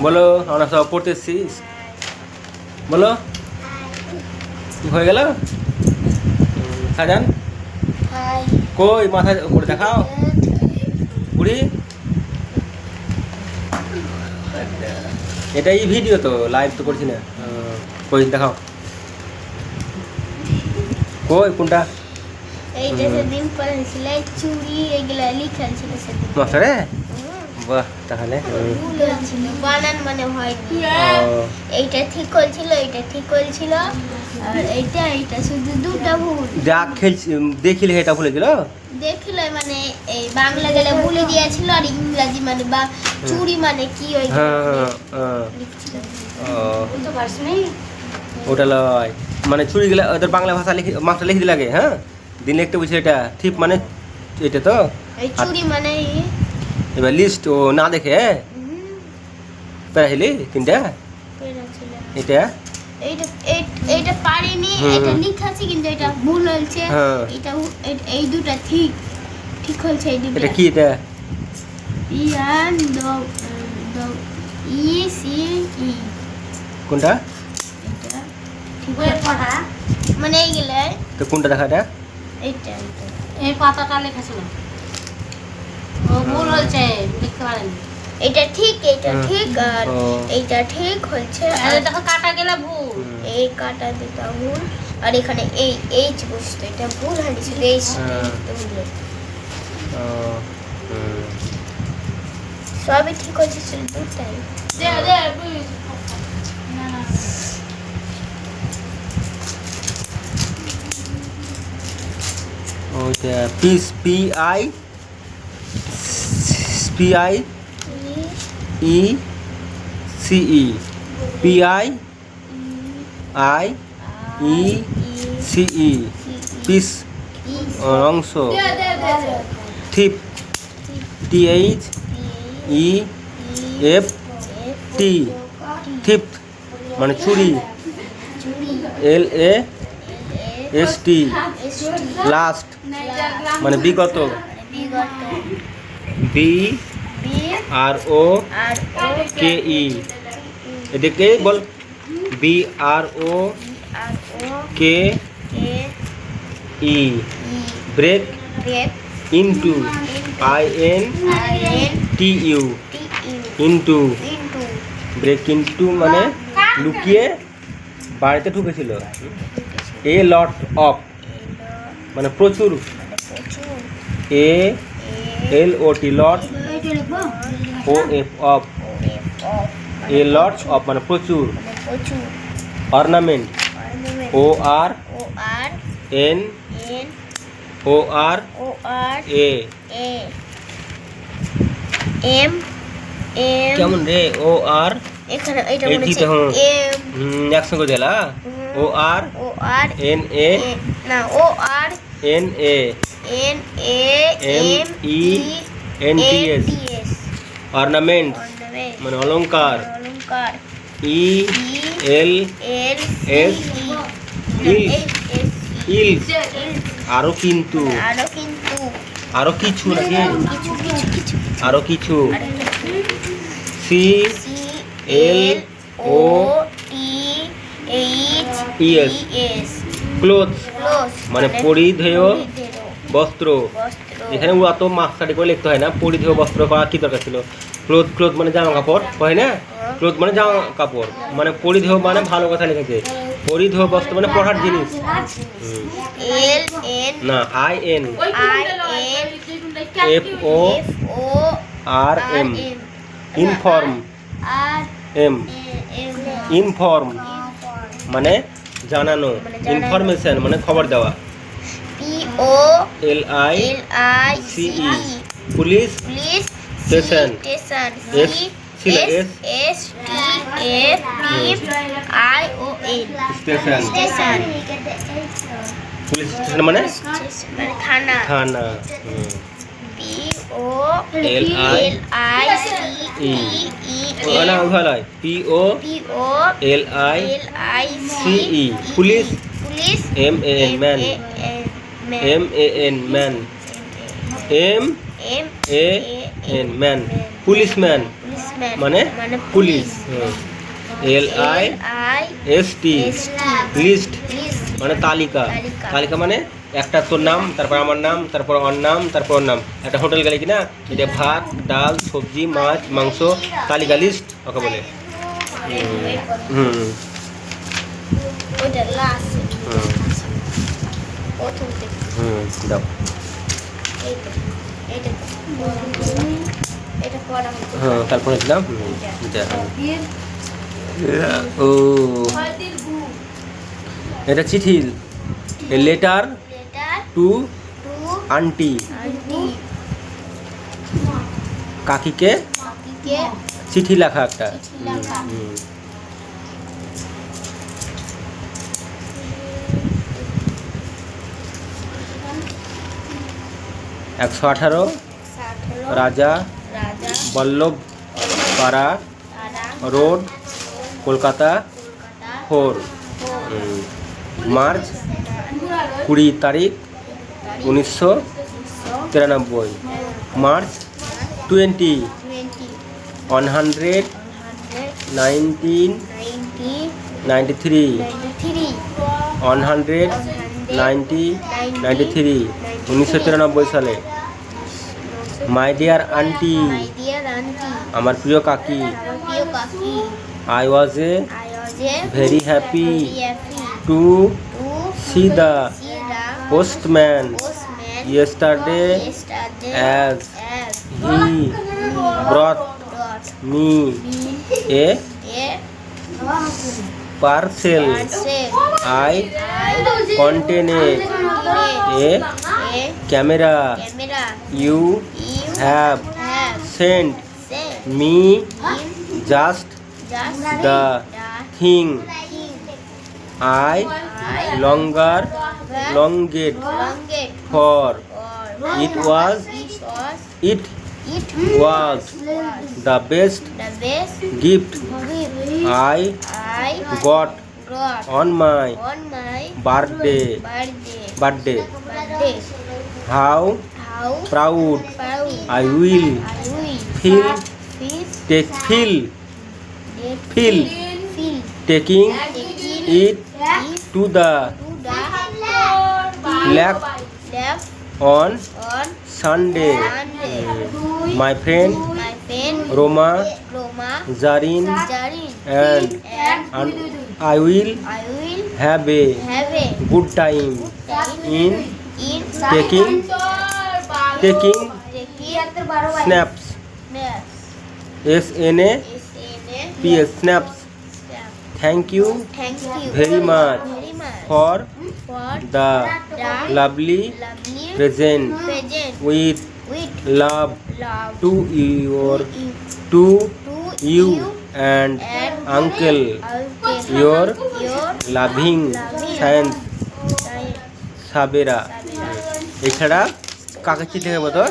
বলো আমরা সব পড়তে এসেছি। বলো হয়ে গেল। সাজান কই মাথা করে দেখাও বুড়ি। এটা এই ভিডিও তো লাইভ তো করছি না। কই দেখাও কই কোনটা এইটা সেদিন পড়েছিল চুড়ি এগুলা লিখা ছিল সেদিন মাস্টারে। বাহ তাহলে ছিল বানান মানে হয় কি এইটা ঠিক হয়েছিল এইটা ঠিক হয়েছিল আর এইটা শুধু দুটো ভুল। যা খেলছি দেখিলে এটা ভুলে গেল। দেখিলে মানে এই বাংলা গেলে ভুলে দিয়েছিল আর ইংরেজি মানে বা চুড়ি মানে কি ওই লিখছিল। তো পারছনি ওটা লয় মানে চুরি গেলে ওদের বাংলা ভাষা লিখে মাস্টার লিখে লাগে। হ্যাঁ দিন লিখতে বুঝছে এটা ঠিক মানে এটা তো এই চুড়ি মানে এবার লিস্ট ও না দেখে পেরাহিলি তিনটা এটা এইটা এইটা পারিনি এটা লেখা আছে কিন্তু এটা ভুল হয়েছে। এটা এই দুটো ঠিক ঠিক হয়েছে এই দুটো। এটা কি এটা ইয়ান দ ই সি ই কোনটা এটা ঠিক পড়া মানে এইগুলা তো কোনটা দেখা এটা এইটা এই পাতাটা লেখা ছিল ও ভুল হয়েছে লিখতে পারেনি। এটা ঠিক আর এইটা ঠিক হয়েছে আর দেখো কাটা গেলে ভুল এই কাটা দিটা ভুল আর এখানে এই এইচ বসতো এটা ভুল হয়েছিল এইচ ভুল সবই ঠিক হয়েছে শুধু দুটাই ওইটা piece P I E C E P I E C E piece অংশ থিপ T H E F T থিপ মানে চুরি এল এ এস টি লাস্ট মানে বিগত B R O K E এদিকে বল B R O K E break into I N T U into break into মানে লুকিয়ে বাড়িতে ঢুকেছিল। এ লট অফ মানে প্রচুর A L O T lot O F of a lot of মানে প্রচুর ornament O R N O R A M কেমন রে ও আর এখানে এটা এই মনে জি তো হচ্ছে একসঙ্গে দিলা ও আর এন এ না O R N A N A M E N T S ornament মানে অলংকার ই এল এস ইলস আরো কিন্তু আরো কিছু নাকি আরো কিছু সি এল ও ইএস ক্লোথস মানে পরিধেয় বস্ত্র। এখানে ও অত মাস্টারি করে লিখতে হয় না, পরিধেয় বস্ত্র করা কি দরকার ছিল। ক্লোথ মানে জামা কাপড় হয় না, ক্লোথ মানে জামা কাপড় মানে পরিধেয় মানে ভালো কথা লিখেছে। পরিধেয় বস্ত্র মানে পড়ার জিনিস না I N F O R M inform M inform মানে জানানো ইনফরমেশন মানে খবর দেওয়া L I C E police station S ছিল এস স্টেশন পুলিশ স্টেশন মানে থানা এল আই ই না ভালো P O L I C E police M A N man M A N man M A N man policeman মানে পুলিশ। LIST list মানে তালিকা। তালিকা মানে একটা তোর নাম, তারপর আমার নাম, তারপর ওর নাম, তারপর ওর নাম। একটা হোটেল গেলে কি না, এটা ভাত, ডাল, সবজি, মাছ, মাংস, তালিকা লিস্ট ওকে বলে। দাও। হ্যাঁ, তারপরে দিলাম। ও এটা চিঠি, লেটার টু আন্টি, কাকিকে চিঠি লেখা একটা। 118 রাজা বল্লভ পাড়া রোড, কলকাতা 4। মার্চ 20 তারিখ 1993। মার্চ 20 1993 1993 সালে। মাই ডিয়ার আন্টি, আমার প্রিয় কাকি। I was very happy to see the postman yesterday as he brought me a parcel. I contained a camera. You have sent me just the thing I longed for. It was the best gift I got on my birthday. How proud I will feel taking it to the lab on Sunday. My friend Roma, Zarin and I will have a good time in taking snaps. SNAPS snaps. Thank you very much for the lovely present. With love to you and uncle. Your loving science Sabera. এছাড়া কাকে চিঠি দেবো তো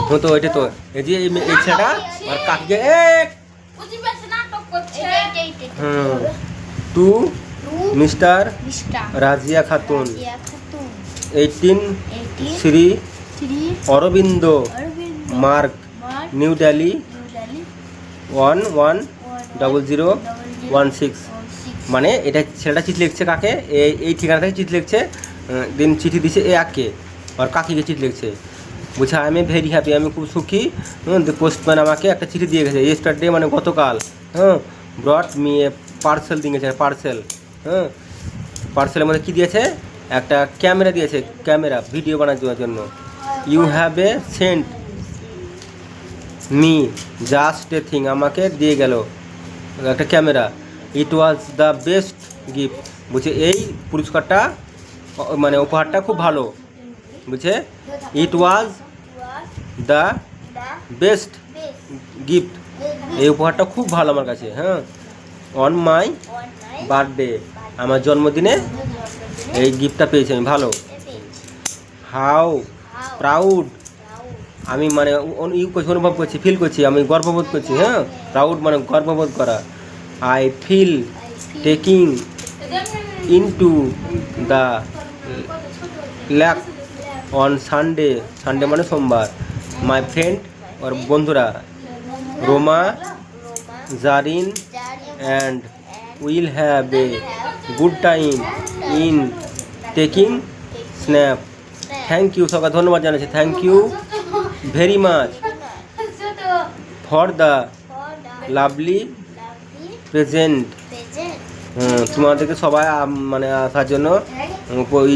হতো ওইটা তো এই যে এছাড়া আর কাকে to mister Razia Khatun 18 Shri Aurobindo Marg, New Delhi 110016। মানে এটা ছেলেটা চিঠি লিখছে কাকে, এই ঠিকানা থেকে চিঠি লিখছে, দিন চিঠি দিছে এ আকে আর কাকিকে চিঠি লিখছে। বলছে আই এম ভেরি হ্যাপি, আমি খুব সুখী। পোস্টম্যান আমাকে একটা চিঠি দিয়ে গেছে ইয়েস্টারডে মানে গতকাল। ব্রট মি এ পার্সেল দিয়ে গেছে, পার্সেল। পার্সেলের মধ্যে কী দিয়েছে, একটা ক্যামেরা দিয়েছে, ক্যামেরা ভিডিও বানানোর জন্য। You have a sent me just a thing, আমাকে দিয়ে গেল একটা camera. It was the best gift, বলছে এই পুরস্কারটা মানে উপহারটা খুব ভালো। বুঝছে it was the best gift, এই উপহারটা খুব ভালো আমার কাছে। অন মাই বার্থডে, আমার জন্মদিনে এই গিফটটা পেয়েছি আমি, ভালো। হাউ প্রাউড, আমি মানে অনুভব করছি, ফিল করছি, আমি গর্ববোধ করছি। প্রাউড মানে গর্ববোধ করা। I feel taking into the lab on Sunday, Sunday মানে সোমবার। মাই ফ্রেন্ড ওর বন্ধুরা Roma, Zarin and will have a good time in taking snap. Thank you, সবাই ধন্যবাদ জানাচ্ছি। Thank you very much for the lovely present. তোমাদেরকে সবাই মানে আসার জন্য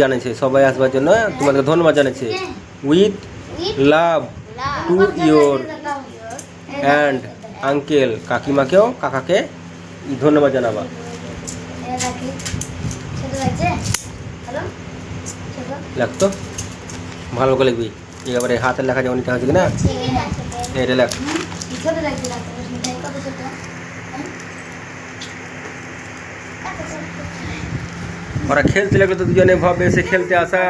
জানাচ্ছে, সবাই আসবার জন্য তোমাদেরকে ধন্যবাদ জানাচ্ছে। With love to your and uncle, কাকিমাকেও কাকাকে ধন্যবাদ জানাবা। লাগতো ভালো করে লিখবি, এবারে হাতের লেখা যেমন লিখা হয়েছে কিনা এটা লেখ। ওরা খেলতে লাগলো তো দুজনে ভাবে এসে খেলতে আসা।